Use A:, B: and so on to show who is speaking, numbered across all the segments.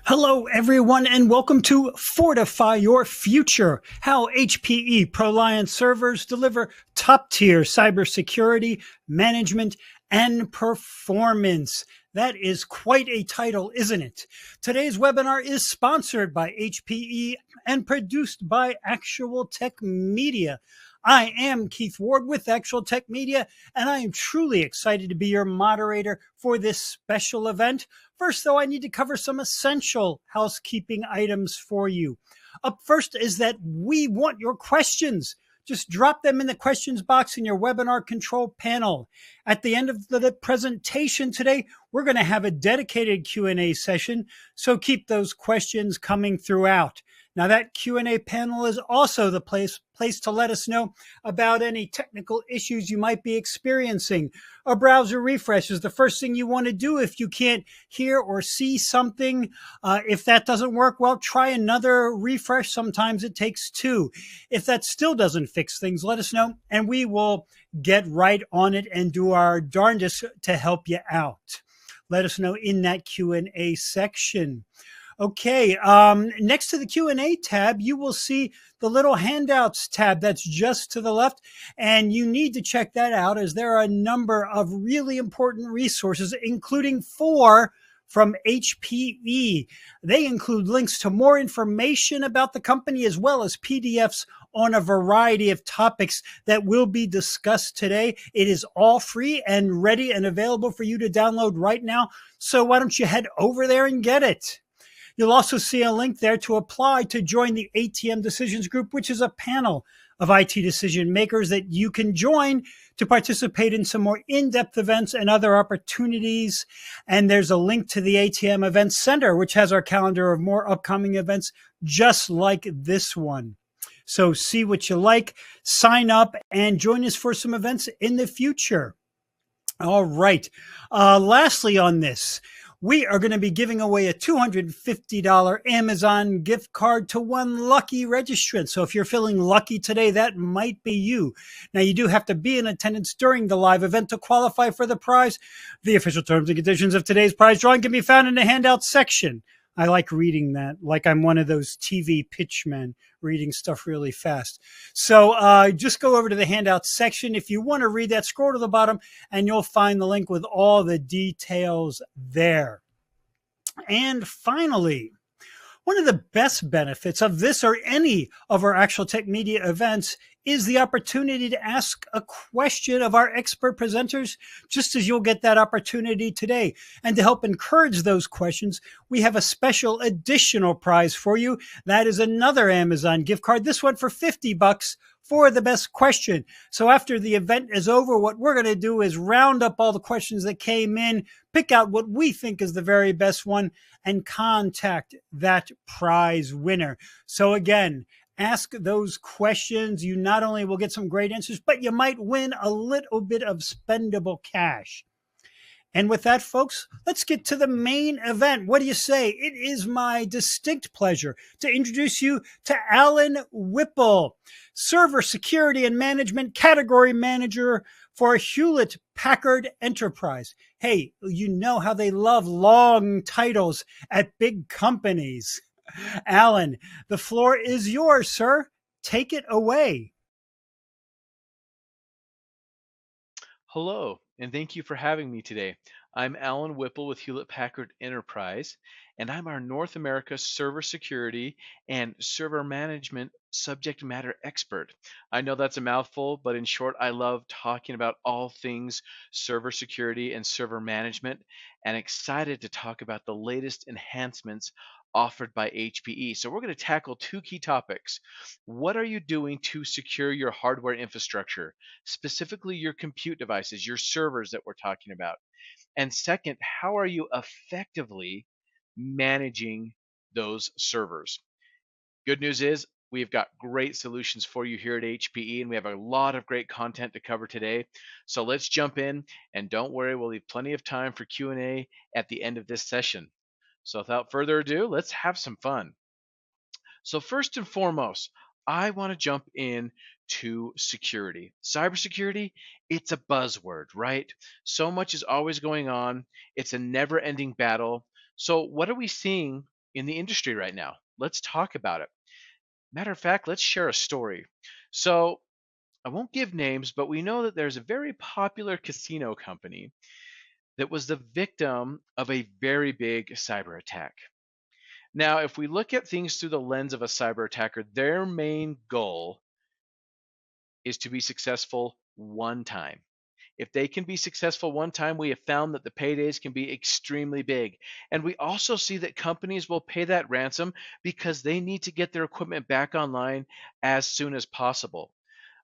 A: Hello, everyone, and welcome to Fortify Your Future, how HPE ProLiant servers deliver top-tier cybersecurity, management, and performance. That is quite a title, isn't it? Today's webinar is sponsored by HPE and produced by Actual Tech Media. I am Keith Ward with Actual Tech Media, and I am truly excited to be your moderator for this special event. First, though, I need to cover some essential housekeeping items for you. Up first is that we want your questions. Just drop them in the questions box in your webinar control panel. At the end of the presentation today, we're going to have a dedicated Q&A session, so keep those questions coming throughout. Now, that Q&A panel is also the place to let us know about any technical issues you might be experiencing. A browser refresh is the first thing you want to do if you can't hear or see something. If that doesn't work, well, try another refresh. Sometimes it takes two. If that still doesn't fix things, let us know, and we will get right on it and do our darndest to help you out. Let us know in that Q&A section. Okay, next to the Q&A tab, you will see the little handouts tab that's just to the left, and you need to check that out as there are a number of really important resources, including 4 from HPE. They include links to more information about the company as well as PDFs on a variety of topics that will be discussed today. It is all free and ready and available for you to download right now, so why don't you head over there and get it? You'll also see a link there to apply to join the ATM Decisions Group, which is a panel of IT decision makers that you can join to participate in some more in-depth events and other opportunities. And there's a link to the ATM Events Center, which has our calendar of more upcoming events just like this one. So see what you like, sign up, and join us for some events in the future. All right. Lastly on this, we are going to be giving away a $250 Amazon gift card to one lucky registrant. So if you're feeling lucky today, that might be you. Now, you do have to be in attendance during the live event to qualify for the prize. The official terms and conditions of today's prize drawing can be found in the handout section. I like reading that, like I'm one of those TV pitchmen reading stuff really fast. So just go over to the handout section. If you want to read that, scroll to the bottom and you'll find the link with all the details there. And finally, one of the best benefits of this or any of our Actual Tech Media events is the opportunity to ask a question of our expert presenters, just as you'll get that opportunity today. And to help encourage those questions, we have a special additional prize for you. That is another Amazon gift card, this one for $50 for the best question. So after the event is over, what we're going to do is round up all the questions that came in, pick out what we think is the very best one, and contact that prize winner. So again, ask those questions. You not only will get some great answers, but you might win a little bit of spendable cash. And with that, folks, let's get to the main event. What do you say? It is my distinct pleasure to introduce you to Alan Whipple, Server Security and Management Category Manager for Hewlett Packard Enterprise. Hey, you know how they love long titles at big companies. Alan, the floor is yours, sir. Take it away.
B: Hello, and thank you for having me today. I'm Alan Whipple with Hewlett Packard Enterprise, and I'm our North America server security and server management subject matter expert. I know that's a mouthful, but in short, I love talking about all things server security and server management, and excited to talk about the latest enhancements offered by HPE. So we're going to tackle 2 key topics. What are you doing to secure your hardware infrastructure, specifically your compute devices, your servers that we're talking about? And second, how are you effectively managing those servers? Good news is we've got great solutions for you here at HPE, and we have a lot of great content to cover today. So let's jump in, and don't worry, we'll leave plenty of time for Q&A at the end of this session. So without further ado, let's have some fun. So first and foremost, I want to jump in to security. Cybersecurity, it's a buzzword, right? So much is always going on. It's a never-ending battle. So what are we seeing in the industry right now. Let's talk about it. Matter of fact, let's share a story. So, I won't give names, but we know that there's a very popular casino company that was the victim of a very big cyber attack. Now, if we look at things through the lens of a cyber attacker, their main goal is to be successful one time. If they can be successful one time, we have found that the paydays can be extremely big. And we also see that companies will pay that ransom because they need to get their equipment back online as soon as possible.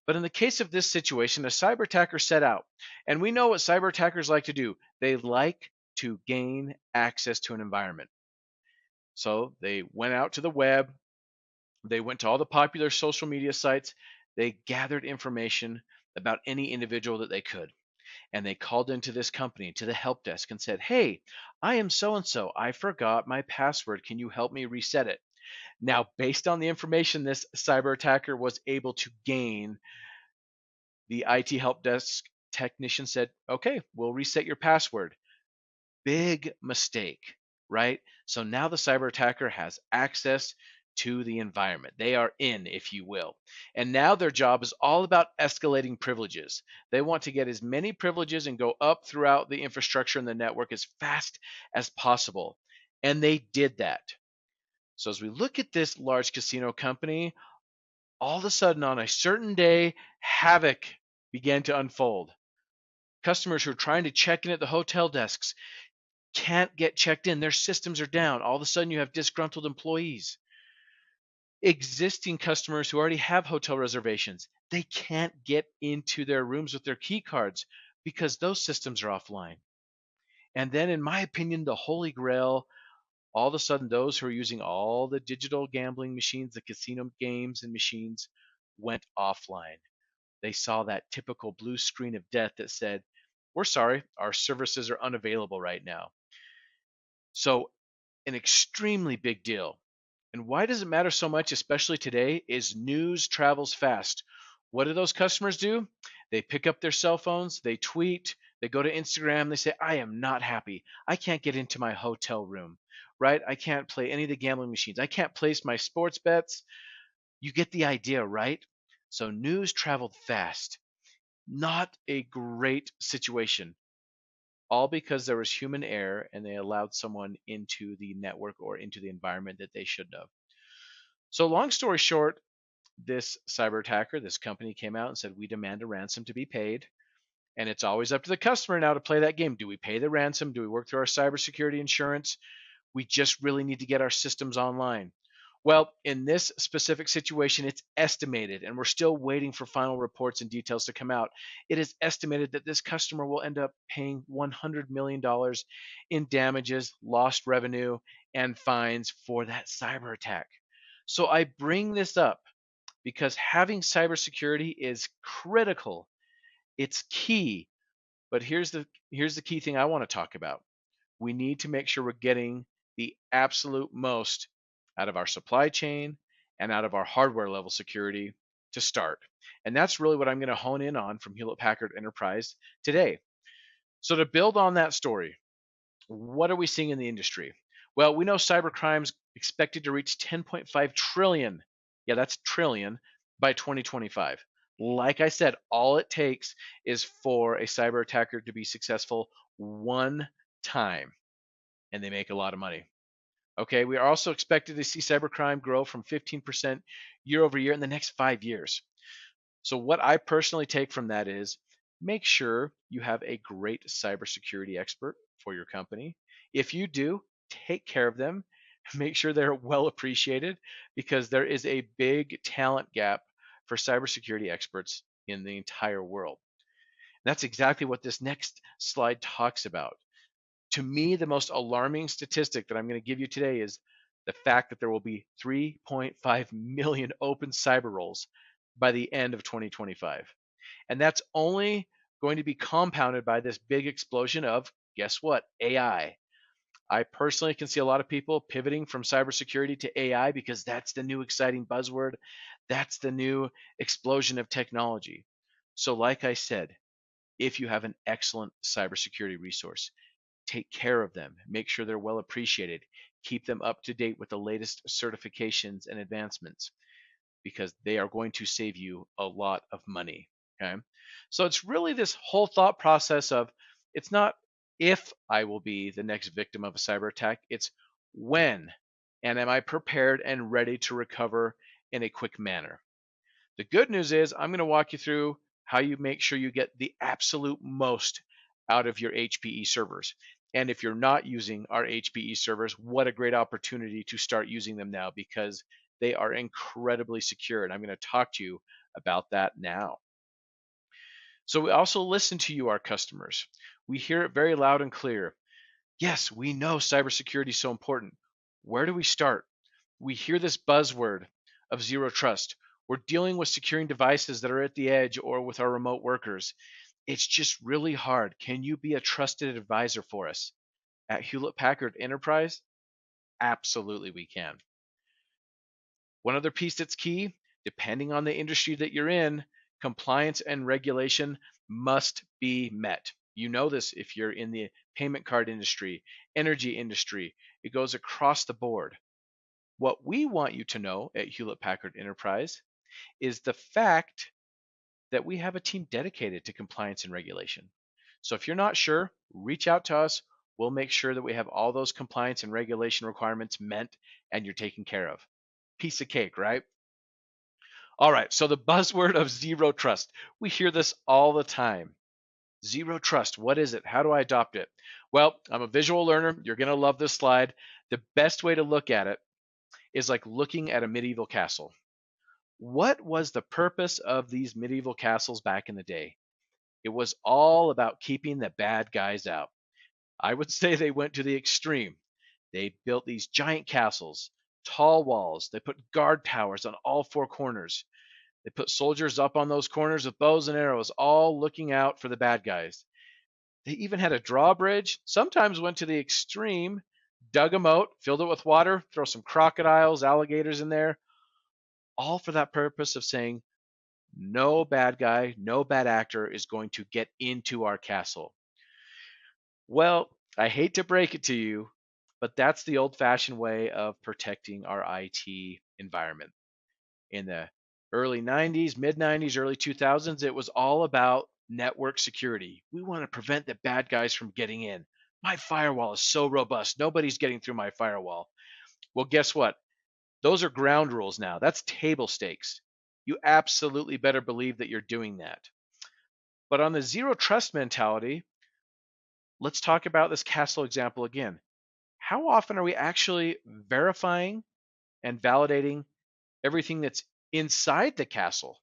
B: But in the case of this situation, a cyber attacker set out. And we know what cyber attackers like to do. They like to gain access to an environment. So they went out to the web, they went to all the popular social media sites, they gathered information about any individual that they could. And they called into this company, to the help desk, and said, "Hey, I am so and so. I forgot my password. Can you help me reset it?" Now, based on the information this cyber attacker was able to gain, the IT help desk technician said, "Okay, we'll reset your password." Big mistake, right? So now the cyber attacker has access to the environment. They are in, if you will. And now their job is all about escalating privileges. They want to get as many privileges and go up throughout the infrastructure and the network as fast as possible. And they did that. So as we look at this large casino company, all of a sudden on a certain day, havoc began to unfold. Customers who are trying to check in at the hotel desks can't get checked in. Their systems are down. All of a sudden, you have disgruntled employees. Existing customers who already have hotel reservations, they can't get into their rooms with their key cards because those systems are offline. And then, in my opinion, the holy grail, all of a sudden, those who are using all the digital gambling machines, the casino games and machines, went offline. They saw that typical blue screen of death that said, "We're sorry, our services are unavailable right now." So, an extremely big deal. And why does it matter so much, especially today, is news travels fast. What do those customers do? They pick up their cell phones, they tweet, they go to Instagram, they say, "I am not happy. I can't get into my hotel room, right? I can't play any of the gambling machines. I can't place my sports bets." You get the idea, right? So news traveled fast. Not a great situation, all because there was human error and they allowed someone into the network or into the environment that they shouldn't have. So, long story short, this cyber attacker, this company came out and said, "We demand a ransom to be paid." And it's always up to the customer now to play that game. Do we pay the ransom? Do we work through our cybersecurity insurance? We just really need to get our systems online. Well, in this specific situation, it's estimated, and we're still waiting for final reports and details to come out. It is estimated that this customer will end up paying $100 million in damages, lost revenue, and fines for that cyber attack. So I bring this up because having cybersecurity is critical. It's key. But here's the key thing I want to talk about. We need to make sure we're getting the absolute most out of our supply chain and out of our hardware level security to start. And that's really what I'm going to hone in on from Hewlett Packard Enterprise today. So to build on that story, what are we seeing in the industry? Well, we know cybercrime's expected to reach 10.5 trillion. Yeah, that's trillion by 2025. Like I said, all it takes is for a cyber attacker to be successful one time, and they make a lot of money. Okay, we are also expected to see cybercrime grow from 15% year over year in the next 5 years. So, what I personally take from that is make sure you have a great cybersecurity expert for your company. If you do, take care of them. Make sure they're well appreciated because there is a big talent gap for cybersecurity experts in the entire world. That's exactly what this next slide talks about. To me, the most alarming statistic that I'm going to give you today is the fact that there will be 3.5 million open cyber roles by the end of 2025. And that's only going to be compounded by this big explosion of, guess what, AI. I personally can see a lot of people pivoting from cybersecurity to AI because that's the new exciting buzzword. That's the new explosion of technology. So, like I said, if you have an excellent cybersecurity resource, take care of them, make sure they're well appreciated, Keep them up to date with the latest certifications and advancements because they are going to save you a lot of money. Okay. So it's really this whole thought process of it's not if I will be the next victim of a cyber attack, it's when, and am I prepared and ready to recover in a quick manner. The good news is I'm going to walk you through how you make sure you get the absolute most out of your HPE servers. And if you're not using our HPE servers, what a great opportunity to start using them now because they are incredibly secure. And I'm going to talk to you about that now. So we also listen to you, our customers. We hear it very loud and clear. Yes, we know cybersecurity is so important. Where do we start? We hear this buzzword of zero trust. We're dealing with securing devices that are at the edge or with our remote workers. It's just really hard. Can you be a trusted advisor for us? At Hewlett Packard Enterprise? Absolutely, we can. One other piece that's key, depending on the industry that you're in, compliance and regulation must be met. You know this if you're in the payment card industry, energy industry, it goes across the board. What we want you to know at Hewlett Packard Enterprise is the fact that we have a team dedicated to compliance and regulation. So if you're not sure, reach out to us. We'll make sure that we have all those compliance and regulation requirements met and you're taken care of. Piece of cake, right? All right, so the buzzword of zero trust. We hear this all the time. Zero trust, what is it? How do I adopt it? Well, I'm a visual learner. You're going to love this slide. The best way to look at it is like looking at a medieval castle. What was the purpose of these medieval castles back in the day? It was all about keeping the bad guys out. I would say they went to the extreme. They built these giant castles, tall walls. They put guard towers on all four corners. They put soldiers up on those corners with bows and arrows, all looking out for the bad guys. They even had a drawbridge, sometimes went to the extreme, dug a moat, filled it with water, throw some crocodiles, alligators in there, all for that purpose of saying no bad guy, no bad actor is going to get into our castle. Well, I hate to break it to you, but that's the old fashioned way of protecting our IT environment. In the early 90s, mid 90s, early 2000s, it was all about network security. We want to prevent the bad guys from getting in. My firewall is so robust, nobody's getting through my firewall. Well, guess what? Those are ground rules now. That's table stakes. You absolutely better believe that you're doing that. But on the zero trust mentality, let's talk about this castle example again. How often are we actually verifying and validating everything that's inside the castle?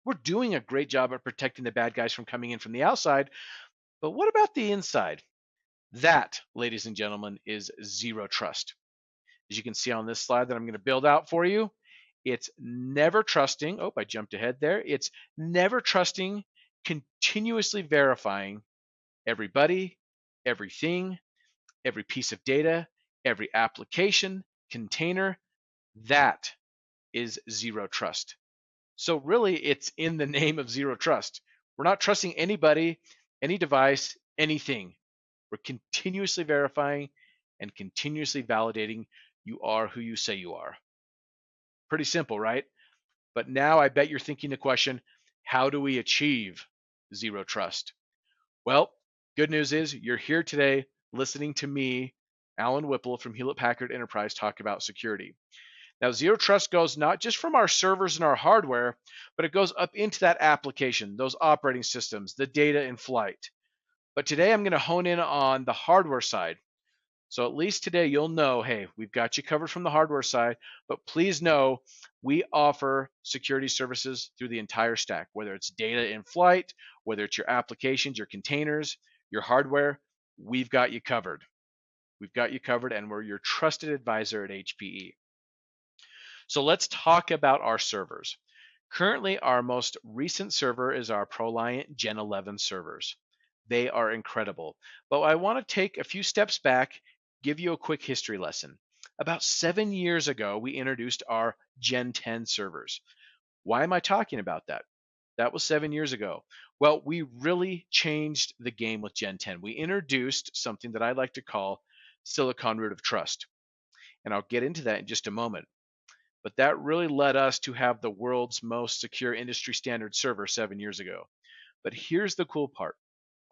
B: We're doing a great job at protecting the bad guys from coming in from the outside, but what about the inside? That, ladies and gentlemen, is zero trust. As you can see on this slide that I'm going to build out for you, it's never trusting. Oh, I jumped ahead there. It's never trusting, continuously verifying everybody, everything, every piece of data, every application, container. That is zero trust. So really, it's in the name of zero trust. We're not trusting anybody, any device, anything. We're continuously verifying and continuously validating you are who you say you are. Pretty simple, right? But now I bet you're thinking the question, how do we achieve zero trust? Well, good news is you're here today listening to me, Alan Whipple from Hewlett Packard Enterprise, talk about security. Now, zero trust goes not just from our servers and our hardware, but it goes up into that application, those operating systems, the data in flight. But today I'm going to hone in on the hardware side. So at least today you'll know, hey, we've got you covered from the hardware side, but please know we offer security services through the entire stack, whether it's data in flight, whether it's your applications, your containers, your hardware, we've got you covered. We've got you covered, and we're your trusted advisor at HPE. So let's talk about our servers. Currently, our most recent server is our ProLiant Gen 11 servers. They are incredible. But I want to take a few steps back, give you a quick history lesson. About 7 years ago, we introduced our Gen 10 servers. Why am I talking about that? That was 7 years ago. Well, we really changed the game with Gen 10. We introduced something that I like to call Silicon Root of Trust. And I'll get into that in just a moment. But that really led us to have the world's most secure industry standard server 7 years ago. But here's the cool part.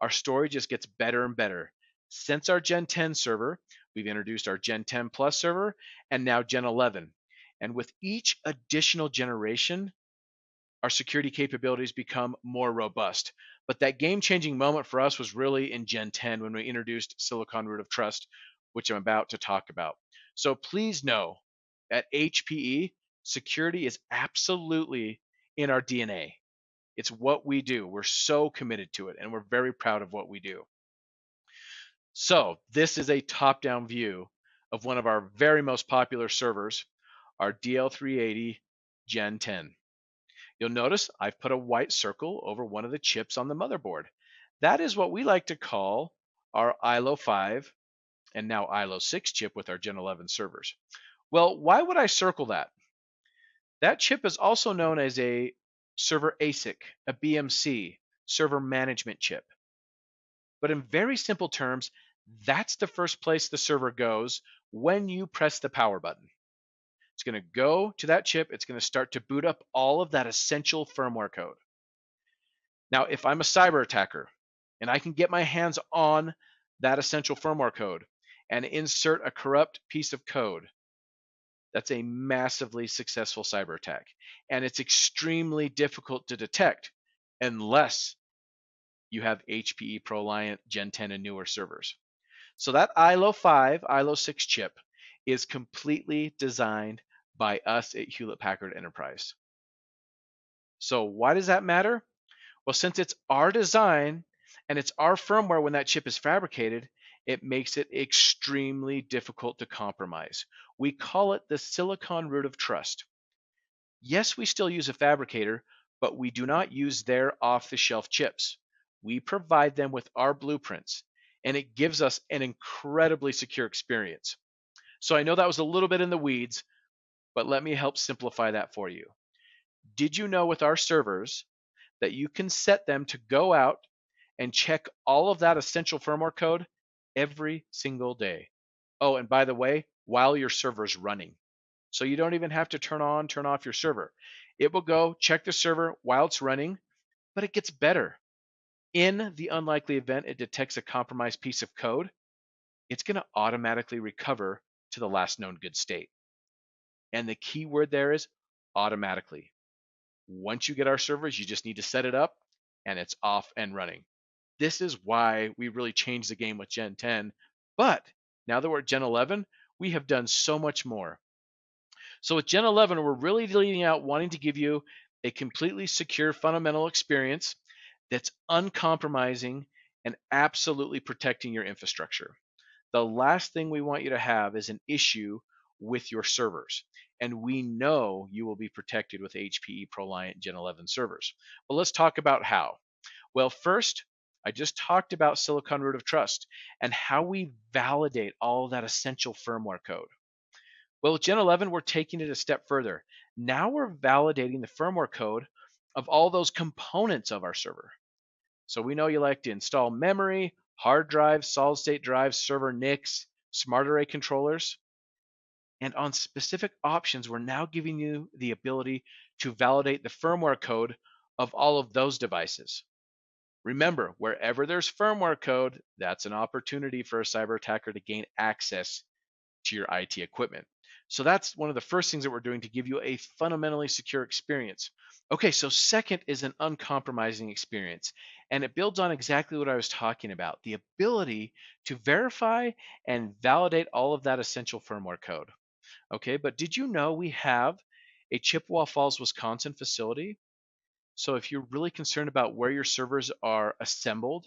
B: Our story just gets better and better. Since our Gen 10 server, we've introduced our Gen 10 Plus server and now Gen 11. And with each additional generation, our security capabilities become more robust. But that game-changing moment for us was really in Gen 10 when we introduced Silicon Root of Trust, which I'm about to talk about. So please know, at HPE, security is absolutely in our DNA. It's what we do. We're so committed to it, and we're very proud of what we do. So this is a top-down view of one of our very most popular servers, our DL380 Gen 10. You'll notice I've put a white circle over one of the chips on the motherboard. That is what we like to call our ILO 5 and now ILO 6 chip with our Gen 11 servers. Well, why would I circle that? That chip is also known as a server ASIC, a BMC, server management chip. But in very simple terms, that's the first place the server goes when you press the power button. It's going to go to that chip. It's going to start to boot up all of that essential firmware code. Now, if I'm a cyber attacker and I can get my hands on that essential firmware code and insert a corrupt piece of code, that's a massively successful cyber attack. And it's extremely difficult to detect unless you have HPE ProLiant Gen 10 and newer servers. So that ILO 5, ILO 6 chip is completely designed by us at Hewlett Packard Enterprise. So why does that matter? Well, since it's our design and it's our firmware when that chip is fabricated, it makes it extremely difficult to compromise. We call it the Silicon Root of Trust. Yes, we still use a fabricator, but we do not use their off-the-shelf chips. We provide them with our blueprints, and it gives us an incredibly secure experience. So I know that was a little bit in the weeds, but let me help simplify that for you. Did you know with our servers that you can set them to go out and check all of that essential firmware code every single day? Oh, and by the way, while your server's running. So you don't even have to turn on, turn off your server. It will go check the server while it's running, but it gets better. In the unlikely event it detects a compromised piece of code, it's going to automatically recover to the last known good state. And the key word there is automatically. Once you get our servers, you just need to set it up and it's off and running. This is why we really changed the game with Gen 10. But now that we're at Gen 11, we have done so much more. So with Gen 11, we're really leading out wanting to give you a completely secure fundamental experience that's uncompromising and absolutely protecting your infrastructure. The last thing we want you to have is an issue with your servers. And we know you will be protected with HPE ProLiant Gen 11 servers. Well, let's talk about how. Well, first, I just talked about Silicon Root of Trust and how we validate all that essential firmware code. Well, with Gen 11, we're taking it a step further. Now we're validating the firmware code of all those components of our server. So we know you like to install memory, hard drives, solid state drives, server NICs, smart array controllers. And on specific options, we're now giving you the ability to validate the firmware code of all of those devices. Remember, wherever there's firmware code, that's an opportunity for a cyber attacker to gain access to your IT equipment. So that's one of the first things that we're doing to give you a fundamentally secure experience. Okay, so second is an uncompromising experience. And it builds on exactly what I was talking about, the ability to verify and validate all of that essential firmware code. Okay, but did you know we have a Chippewa Falls, Wisconsin facility? So if you're really concerned about where your servers are assembled,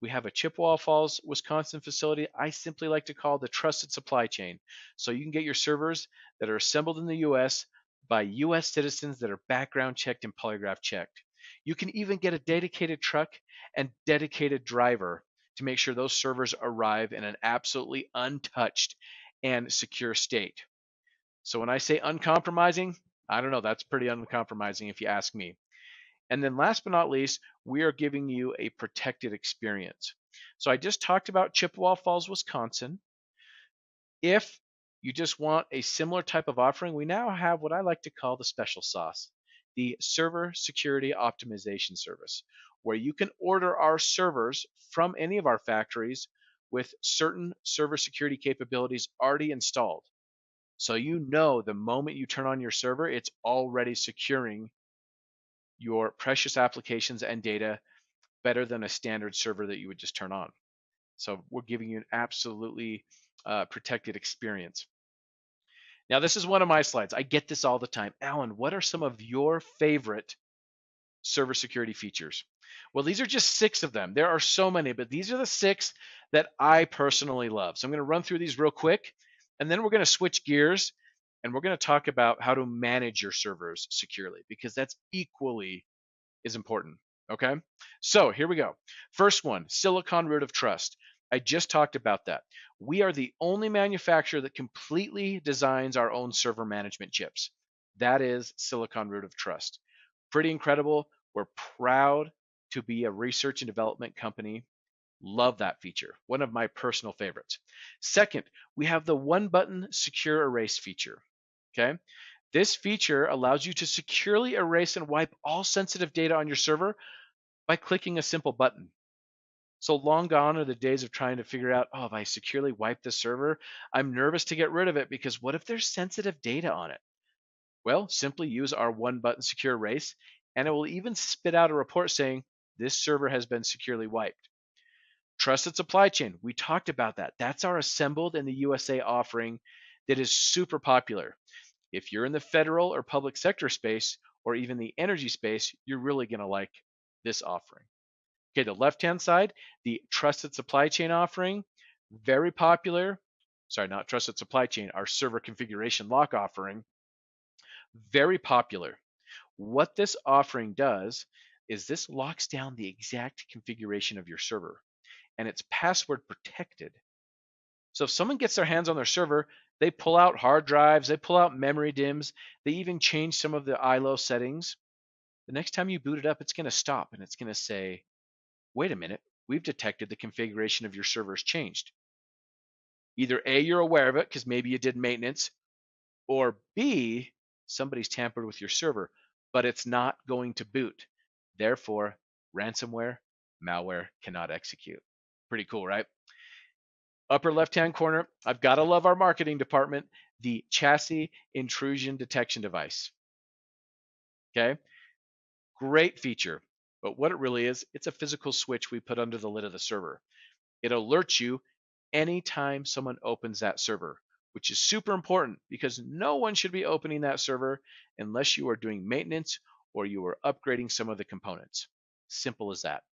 B: we have a Chippewa Falls, Wisconsin facility I simply like to call the trusted supply chain. So you can get your servers that are assembled in the US by US citizens that are background checked and polygraph checked. You can even get a dedicated truck and dedicated driver to make sure those servers arrive in an absolutely untouched and secure state. So when I say uncompromising, I don't know, that's pretty uncompromising if you ask me. And then last but not least, we are giving you a protected experience. So I just talked about Chippewa Falls, Wisconsin. If you just want a similar type of offering, we now have what I like to call the special sauce, the Server Security Optimization Service, where you can order our servers from any of our factories with certain server security capabilities already installed. So you know the moment you turn on your server, it's already securing your precious applications and data better than a standard server that you would just turn on. So we're giving you an absolutely protected experience. Now, this is one of my slides. I get this all the time. Alan, what are some of your favorite server security features? Well, these are just 6 of them. There are so many, but these are the 6 that I personally love. So I'm going to run through these real quick, and then we're going to switch gears and we're going to talk about how to manage your servers securely, because that's equally is important. Okay, so here we go. First one, silicon root of trust. I just talked about that. We are the only manufacturer that completely designs our own server management chips. That is silicon root of trust. Pretty incredible. We're proud to be a research and development company. Love that feature. One of my personal favorites. Second, we have the one button secure erase feature. Okay. This feature allows you to securely erase and wipe all sensitive data on your server by clicking a simple button. So long gone are the days of trying to figure out, oh, if I securely wipe the server, I'm nervous to get rid of it because what if there's sensitive data on it? Well, simply use our one button secure erase, and it will even spit out a report saying this server has been securely wiped. Trusted supply chain, we talked about that. That's our assembled in the USA offering that is super popular. If you're in the federal or public sector space, or even the energy space, you're really going to like this offering. Okay, the left-hand side, the trusted supply chain offering, very popular. Sorry, not trusted supply chain, our server configuration lock offering, very popular. What this offering does is this locks down the exact configuration of your server, and it's password protected. So if someone gets their hands on their server, they pull out hard drives, they pull out memory DIMMs, they even change some of the ILO settings. The next time you boot it up, it's going to stop and it's going to say, wait a minute, we've detected the configuration of your server has changed. Either A, you're aware of it because maybe you did maintenance, or B, somebody's tampered with your server, but it's not going to boot. Therefore, ransomware, malware cannot execute. Pretty cool, right? Upper left-hand corner, I've got to love our marketing department, the chassis intrusion detection device. Okay, great feature, but what it really is, it's a physical switch we put under the lid of the server. It alerts you anytime someone opens that server, which is super important because no one should be opening that server unless you are doing maintenance or you are upgrading some of the components. Simple as that.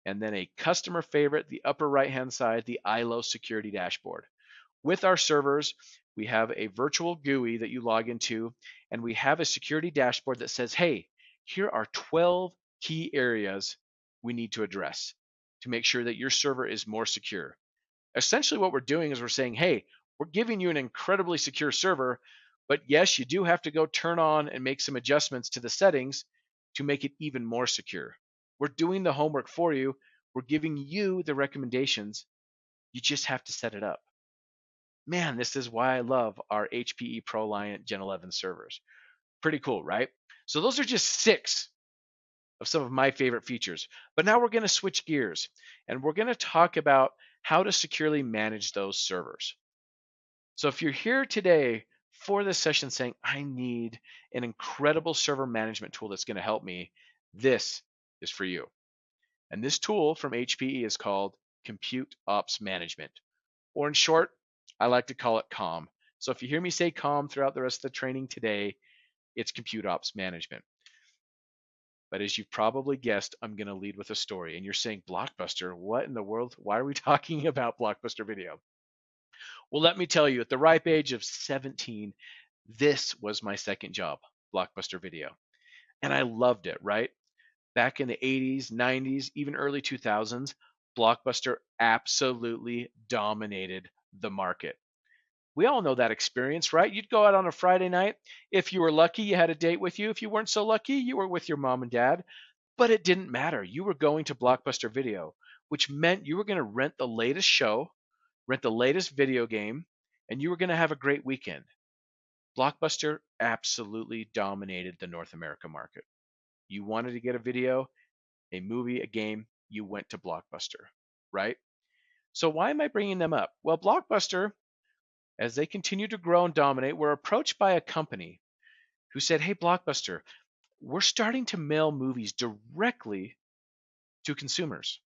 B: And then a customer favorite, the upper right-hand side, the ILO security dashboard. With our servers, we have a virtual GUI that you log into, and we have a security dashboard that says, hey, here are 12 key areas we need to address to make sure that your server is more secure. Essentially what we're doing is we're saying, hey, we're giving you an incredibly secure server, but yes, you do have to go turn on and make some adjustments to the settings to make it even more secure. We're doing the homework for you. We're giving you the recommendations. You just have to set it up. Man, this is why I love our HPE ProLiant Gen 11 servers. Pretty cool, right? So those are just 6 of some of my favorite features. But now we're going to switch gears and we're going to talk about how to securely manage those servers. So if you're here today for this session saying, I need an incredible server management tool that's going to help me, this is for you. And this tool from HPE is called Compute Ops Management, or in short, I like to call it COM. So if you hear me say COM throughout the rest of the training today, it's Compute Ops Management. But as you've probably guessed, I'm going to lead with a story. And you're saying, Blockbuster, what in the world? Why are we talking about Blockbuster Video? Well, let me tell you, at the ripe age of 17, this was my second job, Blockbuster Video. And I loved it, right? Back in the 80s, 90s, even early 2000s, Blockbuster absolutely dominated the market. We all know that experience, right? You'd go out on a Friday night. If you were lucky, you had a date with you. If you weren't so lucky, you were with your mom and dad. But it didn't matter. You were going to Blockbuster Video, which meant you were going to rent the latest show, rent the latest video game, and you were going to have a great weekend. Blockbuster absolutely dominated the North America market. You wanted to get a video, a movie, a game, you went to Blockbuster, right? So why am I bringing them up? Well, Blockbuster, as they continue to grow and dominate, were approached by a company who said, "Hey, Blockbuster, we're starting to mail movies directly to consumers,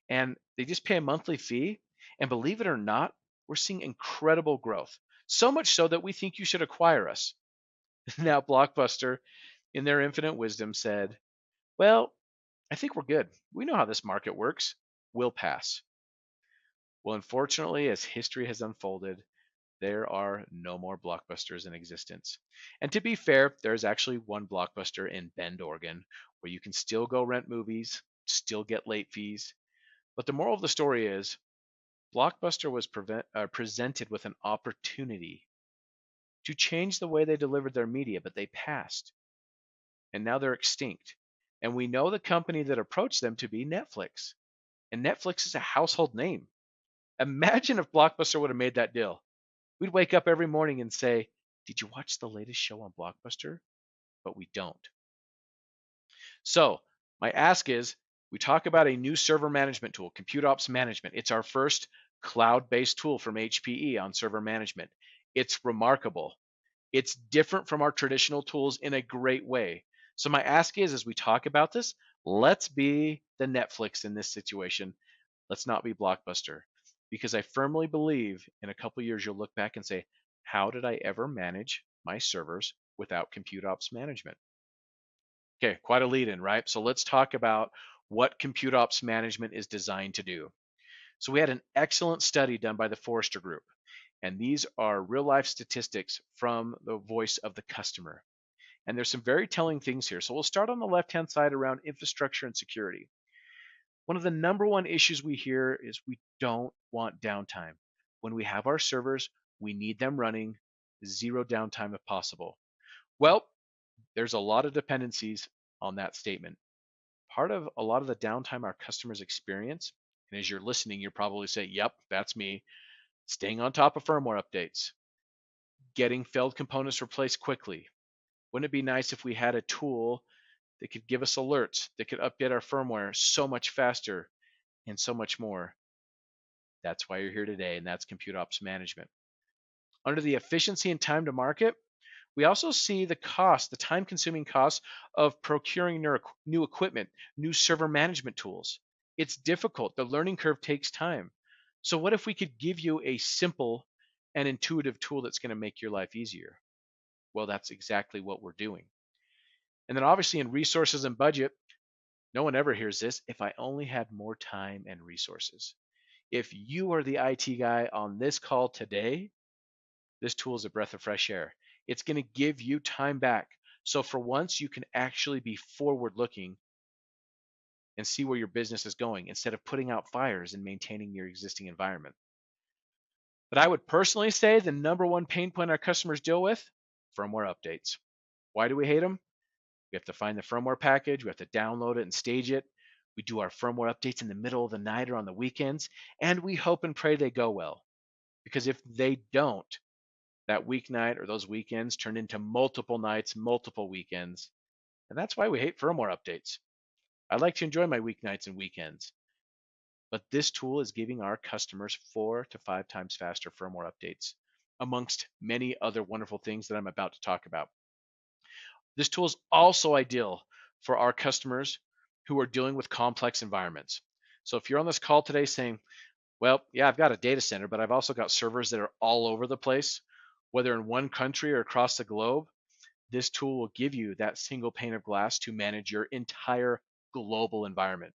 B: and they just pay a monthly fee. And believe it or not, we're seeing incredible growth. So much so that we think you should acquire us." Now, Blockbuster, in their infinite wisdom, said, "Well, I think we're good. We know how this market works. We'll pass." Well, unfortunately, as history has unfolded, there are no more Blockbusters in existence. And to be fair, there is actually one Blockbuster in Bend, Oregon, where you can still go rent movies, still get late fees. But the moral of the story is Blockbuster was presented with an opportunity to change the way they delivered their media, but they passed. And now they're extinct. And we know the company that approached them to be Netflix. And Netflix is a household name. Imagine if Blockbuster would have made that deal. We'd wake up every morning and say, "Did you watch the latest show on Blockbuster?" But we don't. So, my ask is we talk about a new server management tool, Compute Ops Management. It's our first cloud based tool from HPE on server management. It's remarkable. It's different from our traditional tools in a great way. So, my ask is as we talk about this, let's be the Netflix in this situation. Let's not be Blockbuster. Because I firmly believe in a couple years you'll look back and say, how did I ever manage my servers without Compute Ops Management? Okay, quite a lead in, right? So let's talk about what Compute Ops Management is designed to do. So we had an excellent study done by the Forrester Group, and these are real life statistics from the voice of the customer. And there's some very telling things here. So we'll start on the left hand side around infrastructure and security. One of the number one issues we hear is we don't want downtime. When we have our servers, we need them running, zero downtime if possible. Well, there's a lot of dependencies on that statement. Part of a lot of the downtime our customers experience, and as you're listening, you're probably saying, "Yep, that's me," staying on top of firmware updates, getting failed components replaced quickly. Wouldn't it be nice if we had a tool that could give us alerts, that could update our firmware so much faster and so much more? That's why you're here today, and that's Compute Ops Management. Under the efficiency and time to market, we also see the cost, the time consuming cost of procuring new equipment, new server management tools. It's difficult. The learning curve takes time. So, what if we could give you a simple and intuitive tool that's going to make your life easier? Well, that's exactly what we're doing. And then, obviously, in resources and budget, no one ever hears this. If I only had more time and resources. If you are the IT guy on this call today, this tool is a breath of fresh air. It's going to give you time back. So for once, you can actually be forward looking and see where your business is going instead of putting out fires and maintaining your existing environment. But I would personally say the number one pain point our customers deal with, firmware updates. Why do we hate them? We have to find the firmware package, we have to download it and stage it. We do our firmware updates in the middle of the night or on the weekends, and we hope and pray they go well. Because if they don't, that weeknight or those weekends turn into multiple nights, multiple weekends. And that's why we hate firmware updates. I like to enjoy my weeknights and weekends. But this tool is giving our customers 4 to 5 times faster firmware updates, amongst many other wonderful things that I'm about to talk about. This tool is also ideal for our customers who are dealing with complex environments. So if you're on this call today saying, well, yeah, I've got a data center, but I've also got servers that are all over the place, whether in one country or across the globe, this tool will give you that single pane of glass to manage your entire global environment.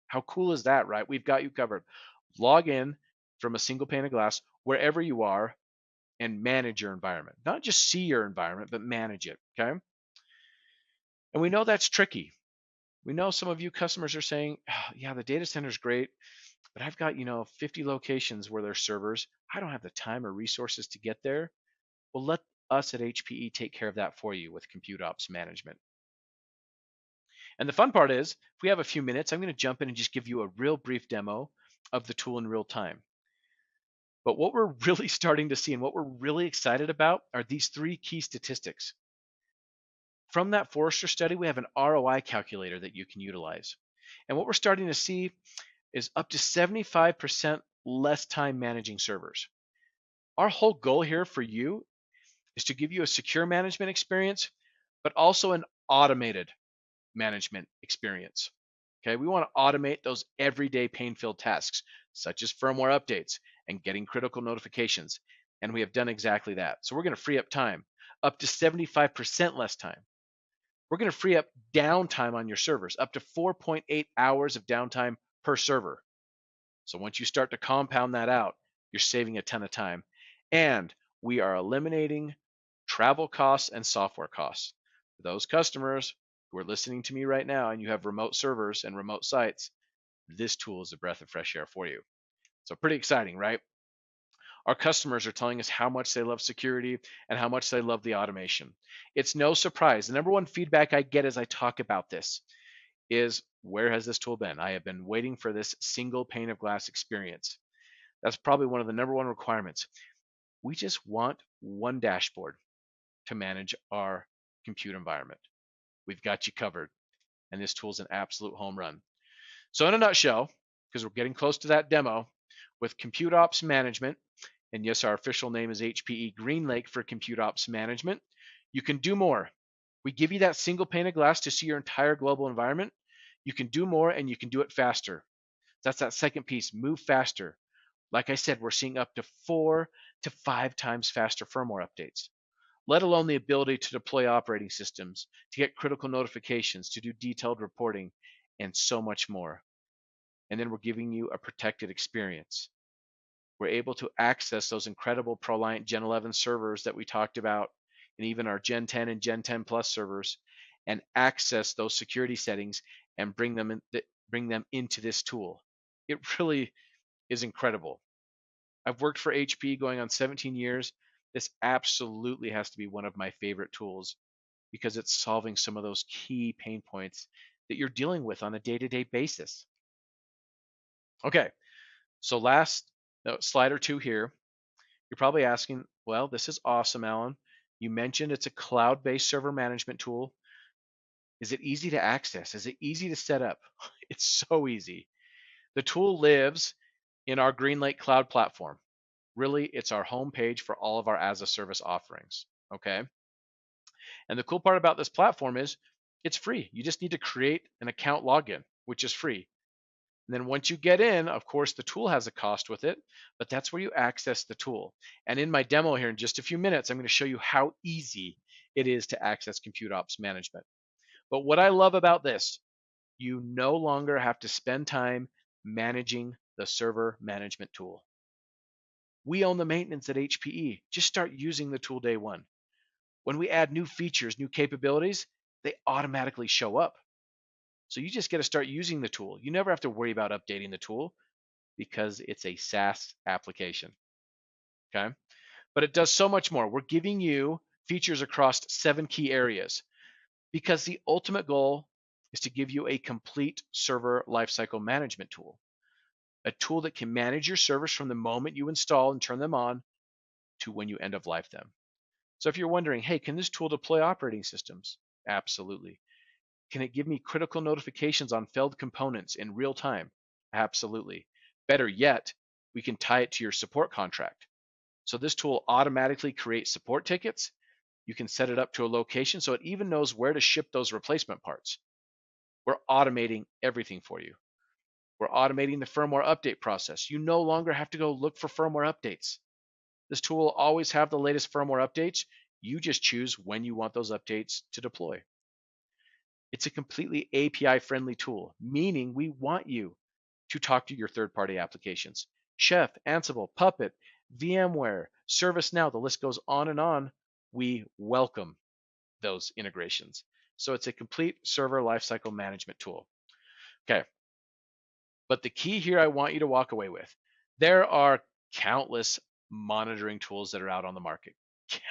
B: How cool is that, right? We've got you covered. Log in from a single pane of glass wherever you are and manage your environment. Not just see your environment, but manage it, okay? And we know that's tricky. We know some of you customers are saying, "Oh, yeah, the data center is great, but I've got, 50 locations where there's servers. I don't have the time or resources to get there." Well, let us at HPE take care of that for you with Compute Ops Management. And the fun part is, if we have a few minutes, I'm going to jump in and just give you a real brief demo of the tool in real time. But what we're really starting to see and what we're really excited about are these three key statistics. From that Forrester study, we have an ROI calculator that you can utilize. And what we're starting to see is up to 75% less time managing servers. Our whole goal here for you is to give you a secure management experience, but also an automated management experience. Okay, we want to automate those everyday pain-filled tasks, such as firmware updates and getting critical notifications. And we have done exactly that. So we're going to free up time, up to 75% less time. We're going to free up downtime on your servers, up to 4.8 hours of downtime per server. So once you start to compound that out, you're saving a ton of time. And we are eliminating travel costs and software costs. For those customers who are listening to me right now and you have remote servers and remote sites, this tool is a breath of fresh air for you. So pretty exciting, right? Our customers are telling us how much they love security and how much they love the automation. It's no surprise. The number one feedback I get as I talk about this is, where has this tool been? I have been waiting for this single pane of glass experience. That's probably one of the number one requirements. We just want one dashboard to manage our compute environment. We've got you covered, and this tool is an absolute home run. So in a nutshell, because we're getting close to that demo, with Compute Ops Management, and yes, our official name is HPE GreenLake for Compute Ops Management, you can do more. We give you that single pane of glass to see your entire global environment. You can do more and you can do it faster. That's that second piece, move faster. Like I said, we're seeing up to 4 to 5 times faster firmware updates, let alone the ability to deploy operating systems, to get critical notifications, to do detailed reporting, and so much more. And then we're giving you a protected experience. We're able to access those incredible ProLiant Gen 11 servers that we talked about, and even our Gen 10 and Gen 10 Plus servers, and access those security settings and bring them into this tool. It really is incredible. I've worked for HP going on 17 years. This absolutely has to be one of my favorite tools because it's solving some of those key pain points that you're dealing with on a day-to-day basis. Okay, so last slide or two here. You're probably asking, well, this is awesome, Alan. You mentioned it's a cloud-based server management tool. Is it easy to access? Is it easy to set up? It's so easy. The tool lives in our GreenLake Cloud platform. Really, it's our homepage for all of our as a service offerings. Okay. And the cool part about this platform is it's free. You just need to create an account login, which is free. And then once you get in, of course, the tool has a cost with it, but that's where you access the tool. And in my demo here in just a few minutes, I'm going to show you how easy it is to access Compute Ops Management. But what I love about this, you no longer have to spend time managing the server management tool. We own the maintenance at HPE. Just start using the tool day one. When we add new features, new capabilities, they automatically show up. So you just got to start using the tool. You never have to worry about updating the tool because it's a SaaS application. Okay. But it does so much more. We're giving you features across 7 key areas because the ultimate goal is to give you a complete server lifecycle management tool, a tool that can manage your servers from the moment you install and turn them on to when you end of life them. So if you're wondering, hey, can this tool deploy operating systems? Absolutely. Can it give me critical notifications on failed components in real time? Absolutely. Better yet, we can tie it to your support contract. So this tool automatically creates support tickets. You can set it up to a location so it even knows where to ship those replacement parts. We're automating everything for you. We're automating the firmware update process. You no longer have to go look for firmware updates. This tool will always have the latest firmware updates. You just choose when you want those updates to deploy. It's a completely API-friendly tool, meaning we want you to talk to your third-party applications. Chef, Ansible, Puppet, VMware, ServiceNow, the list goes on and on. We welcome those integrations. So it's a complete server lifecycle management tool. Okay, but the key here I want you to walk away with, there are countless monitoring tools that are out on the market,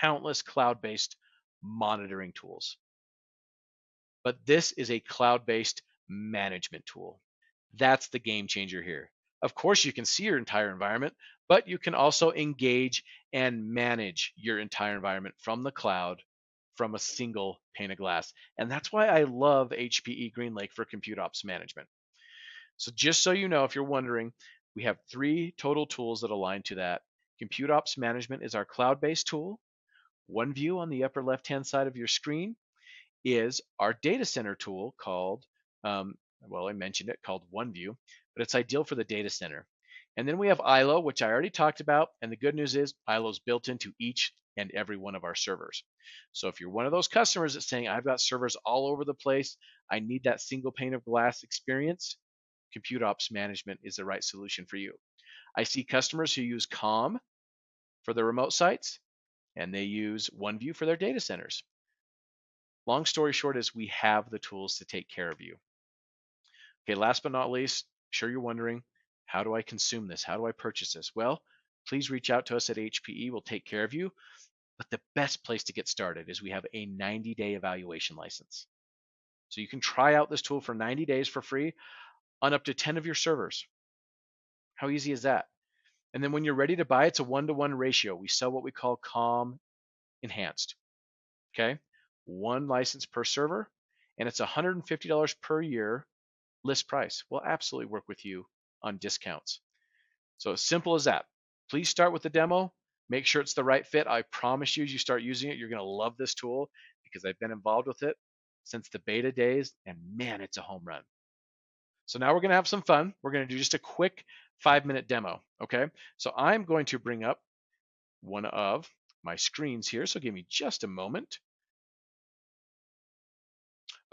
B: countless cloud-based monitoring tools. But this is a cloud-based management tool. That's the game changer here. Of course, you can see your entire environment, but you can also engage and manage your entire environment from the cloud from a single pane of glass. And that's why I love HPE GreenLake for compute ops management. So just so you know, if you're wondering, we have 3 total tools that align to that. Compute ops management is our cloud-based tool. OneView on the upper left-hand side of your screen is our data center tool called, well, I mentioned it, called OneView, but it's ideal for the data center. And then we have ILO, which I already talked about. And the good news is ILO is built into each and every one of our servers. So if you're one of those customers that's saying, I've got servers all over the place, I need that single pane of glass experience, Compute Ops Management is the right solution for you. I see customers who use COM for their remote sites, and they use OneView for their data centers. Long story short is we have the tools to take care of you. Okay, last but not least, sure you're wondering, how do I consume this? How do I purchase this? Well, please reach out to us at HPE. We'll take care of you. But the best place to get started is we have a 90-day evaluation license. So you can try out this tool for 90 days for free on up to 10 of your servers. How easy is that? And then when you're ready to buy, it's a 1-to-1 ratio. We sell what we call COM enhanced. Okay, 1 license per server, and it's $150 per year list price. We'll absolutely work with you on discounts. So as simple as that. Please start with the demo. Make sure it's the right fit. I promise you, as you start using it, you're going to love this tool because I've been involved with it since the beta days, and man, it's a home run. So now we're going to have some fun. We're going to do just a quick 5-minute demo. Okay, so I'm going to bring up one of my screens here. So give me just a moment.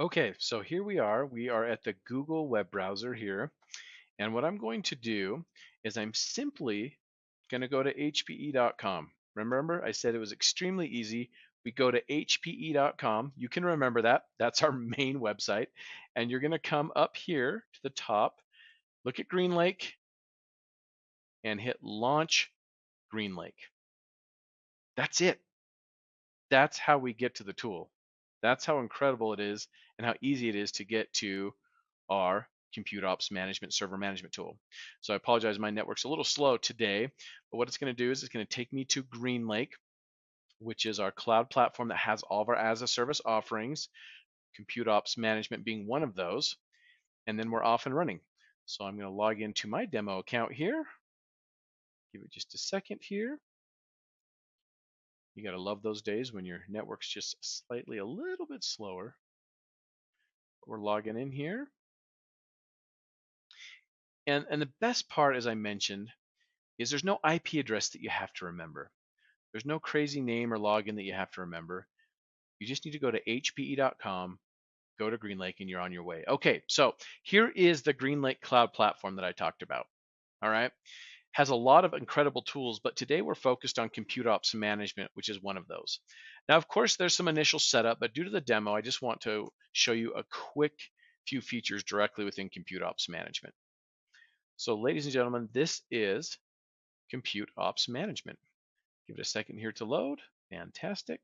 B: Okay, so here we are. We are at the Google web browser here. And what I'm going to do is I'm simply going to go to hpe.com. Remember, I said it was extremely easy. We go to hpe.com. You can remember that. That's our main website. And you're going to come up here to the top, look at GreenLake, and hit Launch GreenLake. That's it. That's how we get to the tool. That's how incredible it is and how easy it is to get to our Compute Ops Management server management tool. So I apologize, my network's a little slow today, but what it's going to do is it's going to take me to GreenLake, which is our cloud platform that has all of our as a service offerings, Compute Ops Management being one of those, and then we're off and running. So I'm going to log into my demo account here. Give it just a second here. You got to love those days when your network's just slightly a little bit slower. We're logging in here. And the best part, as I mentioned, is there's no IP address that you have to remember. There's no crazy name or login that you have to remember. You just need to go to hpe.com, go to GreenLake, and you're on your way. Okay, so here is the GreenLake Cloud platform that I talked about. All right, has a lot of incredible tools, but today we're focused on Compute Ops Management, which is one of those. Now, of course, there's some initial setup, but due to the demo, I just want to show you a quick few features directly within Compute Ops Management. So, ladies and gentlemen, this is Compute Ops Management. Give it a second here to load. Fantastic.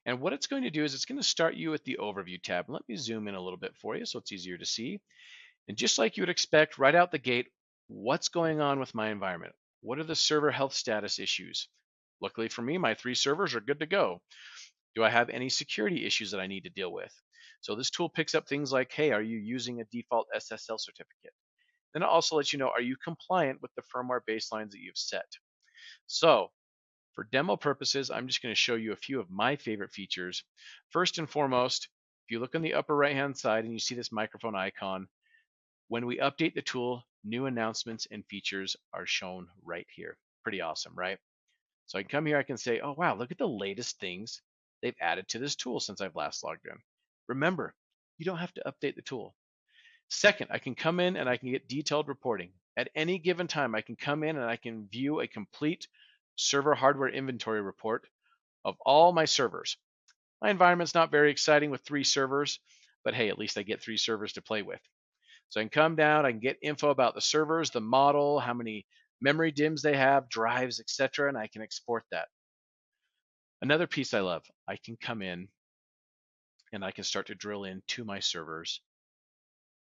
B: And what it's going to do is it's going to start you at the Overview tab. Let me zoom in a little bit for you so it's easier to see. And just like you would expect right out the gate, what's going on with my environment? What are the server health status issues? Luckily for me, my 3 servers are good to go. Do I have any security issues that I need to deal with? So this tool picks up things like, hey, are you using a default SSL certificate? Then it also lets you know, are you compliant with the firmware baselines that you've set? So for demo purposes, I'm just going to show you a few of my favorite features. First and foremost, if you look on the upper right-hand side and you see this microphone icon, when we update the tool, new announcements and features are shown right here. Pretty awesome, right? So I can come here, I can say, oh wow, look at the latest things they've added to this tool since I've last logged in. Remember, you don't have to update the tool. Second, I can come in and I can get detailed reporting. At any given time, I can come in and I can view a complete server hardware inventory report of all my servers. My environment's not very exciting with 3 servers, but hey, at least I get 3 servers to play with. So I can come down, I can get info about the servers, the model, how many memory DIMMs they have, drives, etc., and I can export that. Another piece I love, I can come in and I can start to drill into my servers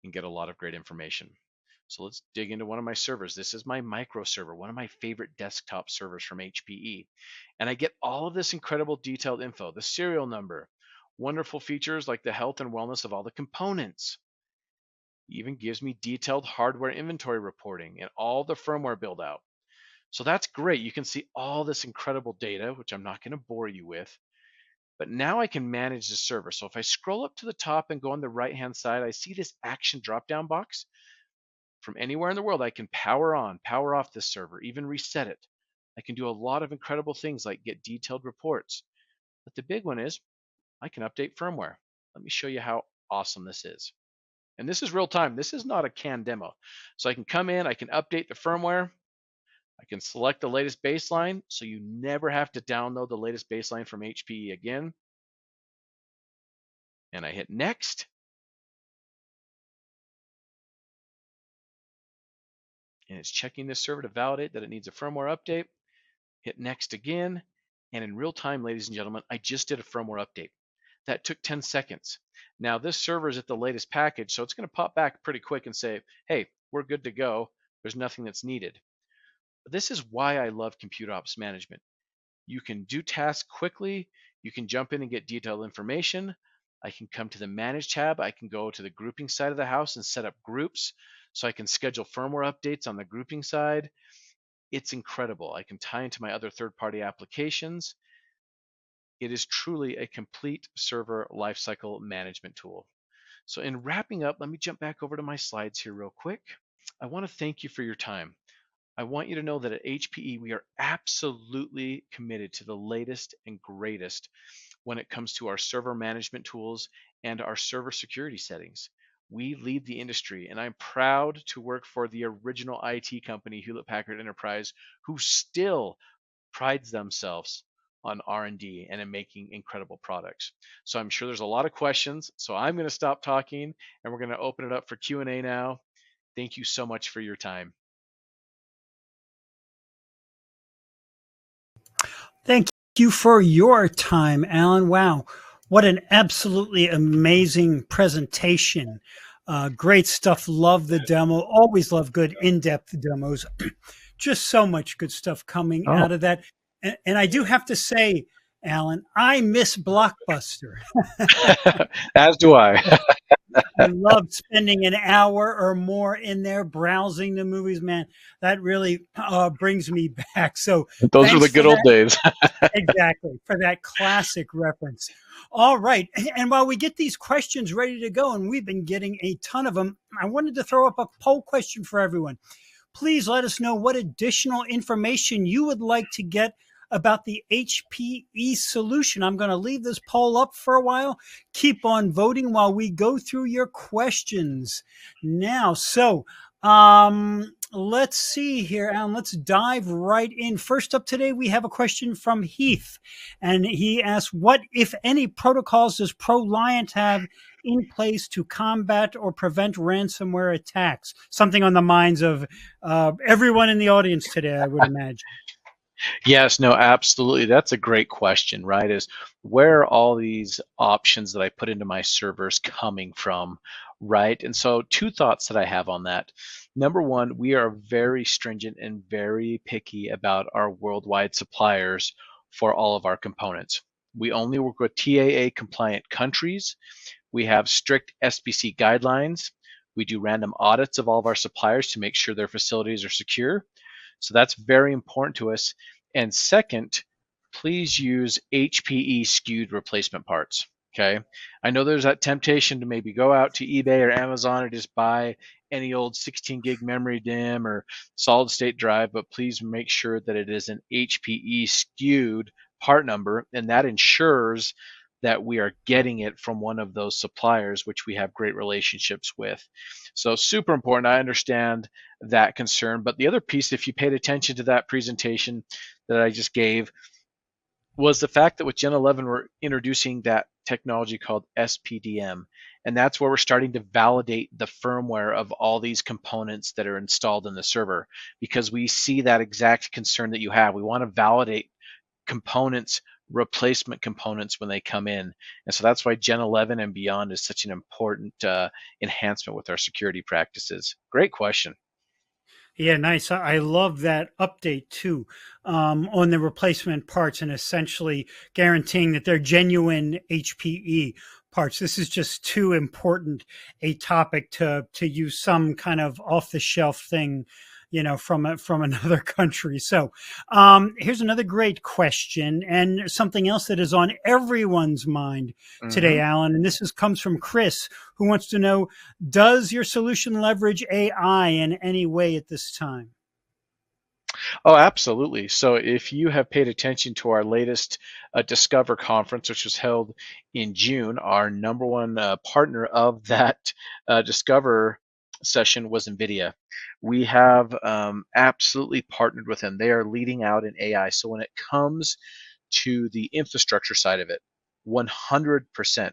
B: and get a lot of great information. So let's dig into one of my servers. This is my micro server, one of my favorite desktop servers from HPE. And I get all of this incredible detailed info, the serial number, wonderful features like the health and wellness of all the components. It even gives me detailed hardware inventory reporting and all the firmware build out. So that's great. You can see all this incredible data, which I'm not going to bore you with. But now I can manage the server. So if I scroll up to the top and go on the right-hand side, I see this action drop-down box. From anywhere in the world, I can power on, power off this server, even reset it. I can do a lot of incredible things like get detailed reports. But the big one is I can update firmware. Let me show you how awesome this is. And this is real time. This is not a canned demo. So I can come in, I can update the firmware. I can select the latest baseline, so you never have to download the latest baseline from HPE again. And I hit next. And it's checking this server to validate that it needs a firmware update. Hit next again. And in real time, ladies and gentlemen, I just did a firmware update. That took 10 seconds. Now this server is at the latest package, so it's going to pop back pretty quick and say, hey, we're good to go. There's nothing that's needed. But this is why I love compute ops management. You can do tasks quickly. You can jump in and get detailed information. I can come to the Manage tab. I can go to the grouping side of the house and set up groups so I can schedule firmware updates on the grouping side. It's incredible. I can tie into my other third-party applications. It is truly a complete server lifecycle management tool. So in wrapping up, let me jump back over to my slides here real quick. I want to thank you for your time. I want you to know that at HPE, we are absolutely committed to the latest and greatest when it comes to our server management tools and our server security settings. We lead the industry, and I'm proud to work for the original IT company, Hewlett Packard Enterprise, who still prides themselves on R&D and in making incredible products. So I'm sure there's a lot of questions, so I'm going to stop talking and we're going to open it up for Q&A now. Thank you so much for your time.
A: Thank you for your time, Alan. Wow, what an absolutely amazing presentation. Great stuff. Love the demo. Always love good in-depth demos. Just so much good stuff coming out of that. And I do have to say, Alan, I miss Blockbuster.
B: As do I.
A: I love spending an hour or more in there browsing the movies, man. That really brings me back. So
B: Those were the good old days.
A: Exactly, for that classic reference. All right. And while we get these questions ready to go, and we've been getting a ton of them, I wanted to throw up a poll question for everyone. Please let us know what additional information you would like to get about the HPE solution. I'm going to leave this poll up for a while. Keep on voting while we go through your questions now. So let's see here, Alan. Let's dive right in. First up today, we have a question from Heath, and he asks, what, if any, protocols does ProLiant have in place to combat or prevent ransomware attacks? Something on the minds of everyone in the audience today, I would imagine.
B: Yes, no, absolutely. That's a great question, right? Is where are all these options that I put into my servers coming from, right? And so two thoughts that I have on that. Number one, we are very stringent and very picky about our worldwide suppliers for all of our components. We only work with TAA compliant countries. We have strict SBC guidelines. We do random audits of all of our suppliers to make sure their facilities are secure. So that's very important to us. And second, please use HPE skewed replacement parts. Okay. I know there's that temptation to maybe go out to eBay or Amazon and just buy any old 16 gig memory DIMM or solid state drive, but please make sure that it is an HPE skewed part number, and that ensures that we are getting it from one of those suppliers, which we have great relationships with. So super important. I understand that concern. But the other piece, if you paid attention to that presentation that I just gave, was the fact that with Gen 11, we're introducing that technology called SPDM. And that's where we're starting to validate the firmware of all these components that are installed in the server, because we see that exact concern that you have. We want to validate components replacement components when they come in. And so that's why Gen 11 and beyond is such an important enhancement with our security practices. Great question.
A: Yeah, nice. I love that update too, on the replacement parts and essentially guaranteeing that they're genuine HPE parts. This is just too important a topic to use some kind of off the shelf thing, from another country. So, here's another great question and something else that is on everyone's mind today,
B: Hmm.
A: Alan. And comes from Chris, who wants to know: does your solution leverage AI in any way at this time?
B: Oh, absolutely. So if you have paid attention to our latest Discover conference, which was held in June, our number one partner of that Discover session was NVIDIA. We have absolutely partnered with them. They are leading out in AI. So when it comes to the infrastructure side of it, 100%.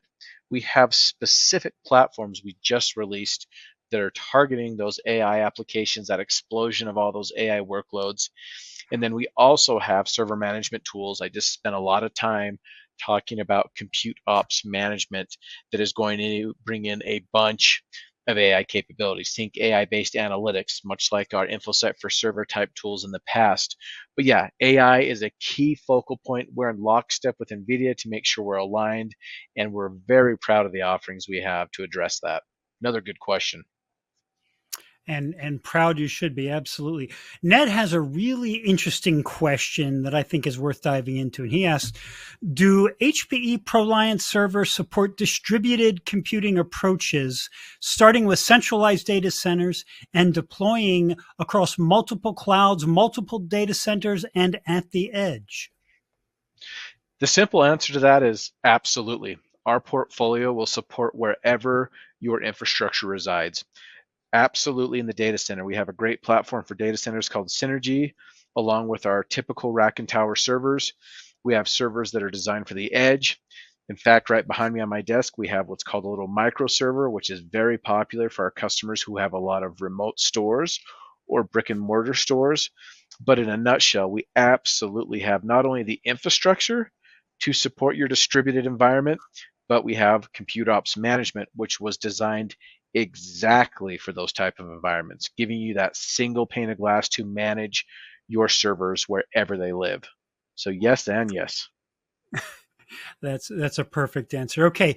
B: We have specific platforms we just released that are targeting those AI applications, that explosion of all those AI workloads. And then we also have server management tools. I just spent a lot of time talking about compute ops management that is going to bring in a bunch of AI capabilities. Think AI based analytics, much like our InfoSec for server type tools in the past. But yeah, AI is a key focal point. We're in lockstep with NVIDIA to make sure we're aligned, and we're very proud of the offerings we have to address that. Another good question.
A: And proud you should be, absolutely. Ned has a really interesting question that I think is worth diving into, and he asks: do HPE ProLiant servers support distributed computing approaches, starting with centralized data centers and deploying across multiple clouds, multiple data centers, and at the edge?
B: The simple answer to that is absolutely. Our portfolio will support wherever your infrastructure resides. Absolutely in the data center. We have a great platform for data centers called Synergy, along with our typical rack and tower servers. We have servers that are designed for the edge. In fact, right behind me on my desk, we have what's called a little micro server, which is very popular for our customers who have a lot of remote stores or brick and mortar stores. But in a nutshell, we absolutely have not only the infrastructure to support your distributed environment, but we have compute ops management, which was designed exactly for those type of environments, giving you that single pane of glass to manage your servers wherever they live. So yes and yes.
A: That's a perfect answer. Okay,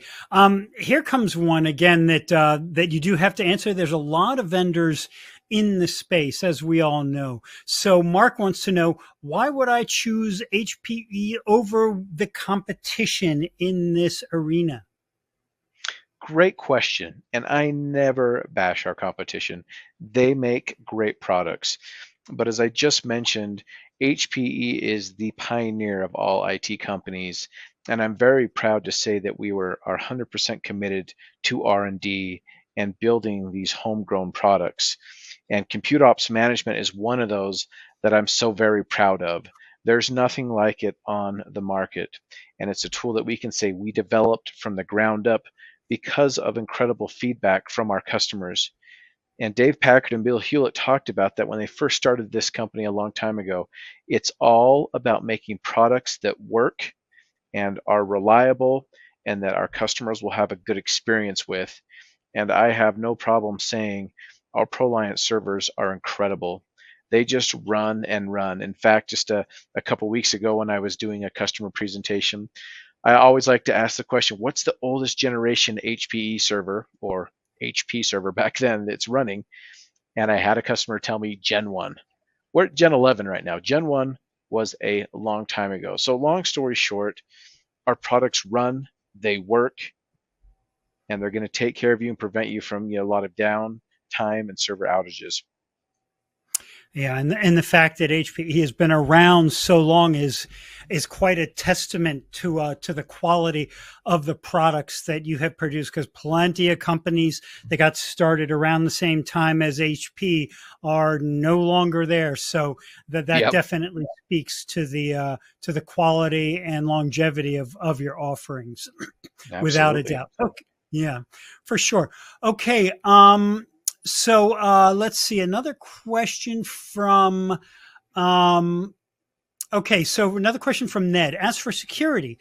A: here comes one again that you do have to answer. There's a lot of vendors in the space, as we all know. So Mark wants to know: why would I choose HPE over the competition in this arena?
B: Great question. And I never bash our competition. They make great products. But as I just mentioned, HPE is the pioneer of all IT companies, and I'm very proud to say that we are 100% committed to R&D and building these homegrown products. And compute ops management is one of those that I'm so very proud of. There's nothing like it on the market, and it's a tool that we can say we developed from the ground up because of incredible feedback from our customers. And Dave Packard and Bill Hewlett talked about that when they first started this company a long time ago. It's all about making products that work and are reliable and that our customers will have a good experience with. And I have no problem saying our ProLiant servers are incredible. They just run and run. In fact, just a couple weeks ago when I was doing a customer presentation, I always like to ask the question, what's the oldest generation HPE server or HP server back then that's running? And I had a customer tell me Gen 1. We're at Gen 11 right now. Gen 1 was a long time ago. So long story short, our products run, they work, and they're going to take care of you and prevent you from a lot of down time and server outages.
A: Yeah, and the fact that HPE has been around so long is quite a testament to the quality of the products that you have produced. Because plenty of companies that got started around the same time as HP are no longer there. So that
B: Yep,
A: definitely speaks to the quality and longevity of your offerings, without a
B: absolutely.
A: doubt. Okay, yeah, for sure. Okay, so let's see, another question from um, Okay, so another question from Ned. As for security,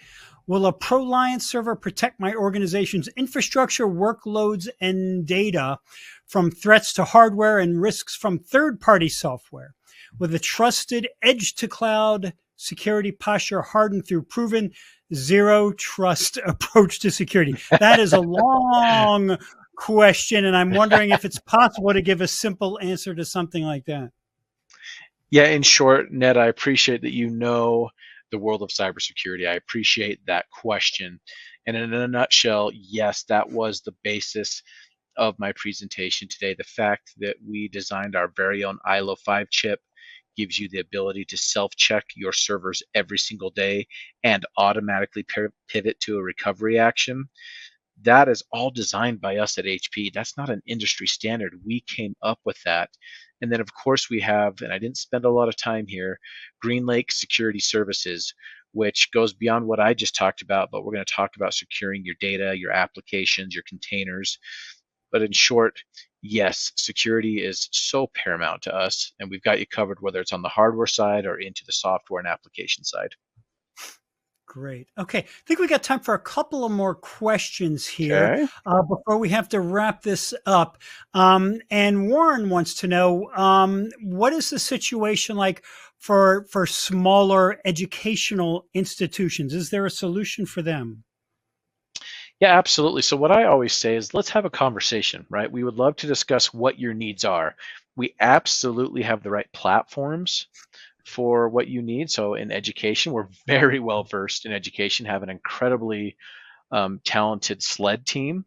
A: will a ProLiant server protect my organization's infrastructure, workloads, and data from threats to hardware and risks from third-party software? With a trusted edge-to-cloud security posture hardened through proven zero trust approach to security? That is a long question, and I'm wondering if it's possible to give a simple answer to something like that.
B: Yeah, in short, Ned, I appreciate that you know the world of cybersecurity. I appreciate that question. And in a nutshell, yes, that was the basis of my presentation today. The fact that we designed our very own ILO 5 chip gives you the ability to self-check your servers every single day and automatically pivot to a recovery action. That is all designed by us at HP. That's not an industry standard. We came up with that. And then, of course, we have, and I didn't spend a lot of time here, GreenLake Security Services, which goes beyond what I just talked about, but we're going to talk about securing your data, your applications, your containers. But in short, yes, security is so paramount to us, and we've got you covered whether it's on the hardware side or into the software and application side.
A: Great. Okay. I think we got time for a couple of more questions here
B: Okay.
A: before we have to wrap this up. And Warren wants to know what is the situation like for smaller educational institutions? Is there a solution for them?
B: Yeah, absolutely. So what I always say is let's have a conversation, right? We would love to discuss what your needs are. We absolutely have the right platforms for what you need. So in education, we're very well versed in education, have an incredibly talented SLED team.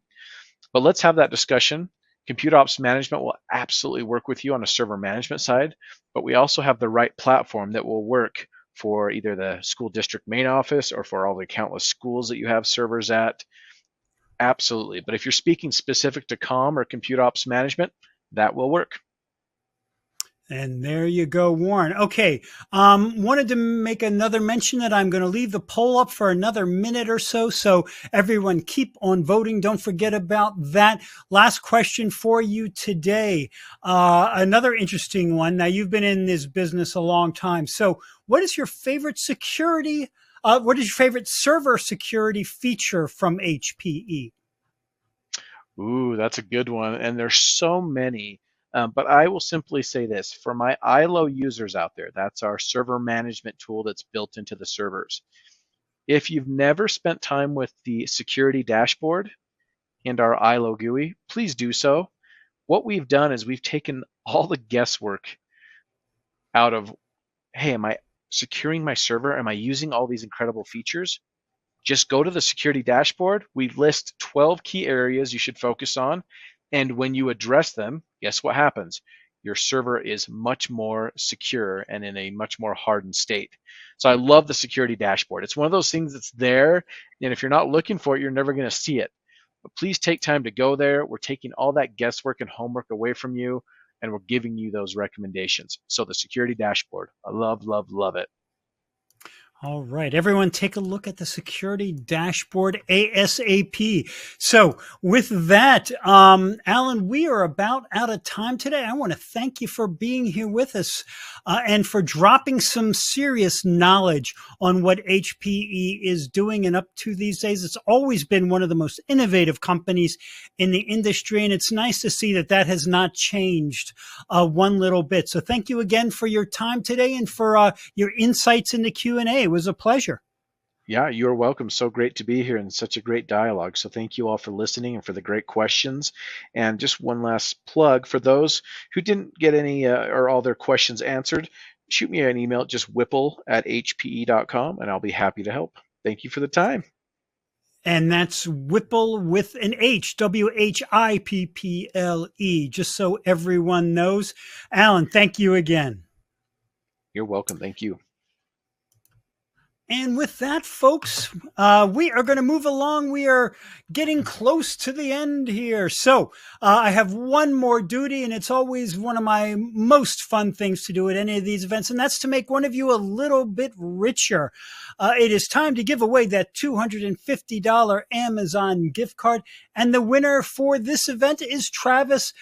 B: But let's have that discussion. Compute ops management will absolutely work with you on a server management side, but we also have the right platform that will work for either the school district main office or for all the countless schools that you have servers at. Absolutely. But if you're speaking specific to COM or compute ops management, that will work.
A: And there you go, Warren. Okay. Wanted to make another mention that I'm going to leave the poll up for another minute or so. So everyone keep on voting. Don't forget about that. Last question for you today. Another interesting one. Now you've been in this business a long time. So what is your favorite security? What is your favorite server security feature from HPE?
B: Ooh, that's a good one. And there's so many. But I will simply say this for my ILO users out there, that's our server management tool that's built into the servers. If you've never spent time with the security dashboard and our ILO GUI, please do so. What we've done is we've taken all the guesswork out of, hey, am I securing my server? Am I using all these incredible features? Just go to the security dashboard. We list 12 key areas you should focus on. And when you address them, guess what happens? Your server is much more secure and in a much more hardened state. So I love the security dashboard. It's one of those things that's there. And if you're not looking for it, you're never going to see it. But please take time to go there. We're taking all that guesswork and homework away from you, and we're giving you those recommendations. So the security dashboard, I love, love, love it.
A: All right, everyone, take a look at the security dashboard ASAP. So, with that, Alan, we are about out of time today. I want to thank you for being here with us and for dropping some serious knowledge on what HPE is doing and up to these days. It's always been one of the most innovative companies in the industry, and it's nice to see that that has not changed one little bit. So, thank you again for your time today and for your insights in the Q&A. Was a pleasure.
B: Yeah, you're welcome. So great to be here and such a great dialogue. So thank you all for listening and for the great questions. And just one last plug for those who didn't get any or all their questions answered, shoot me an email, just whipple@hpe.com, and I'll be happy to help. Thank you for the time.
A: And that's Whipple with an H, WHIPPLE, just so everyone knows. Alan, thank you again.
B: You're welcome. Thank you.
A: And with that, folks, we are going to move along. We are getting close to the end here. So I have one more duty, and it's always one of my most fun things to do at any of these events, and that's to make one of you a little bit richer. It is time to give away that $250 Amazon gift card, and the winner for this event is Travis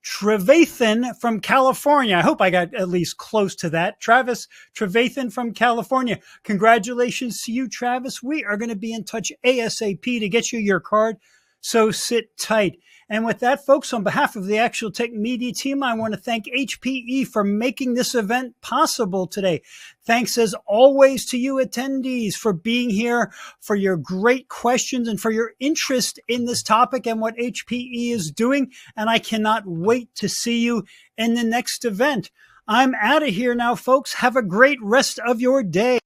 A: Trevathan from California. I hope I got at least close to that. Travis Trevathan from California. Congratulations to you, Travis. We are going to be in touch ASAP to get you your card. So sit tight. And with that, folks, on behalf of the Actual Tech Media team, I want to thank HPE for making this event possible today. Thanks, as always, to you attendees for being here, for your great questions, and for your interest in this topic and what HPE is doing. And I cannot wait to see you in the next event. I'm out of here now, folks. Have a great rest of your day.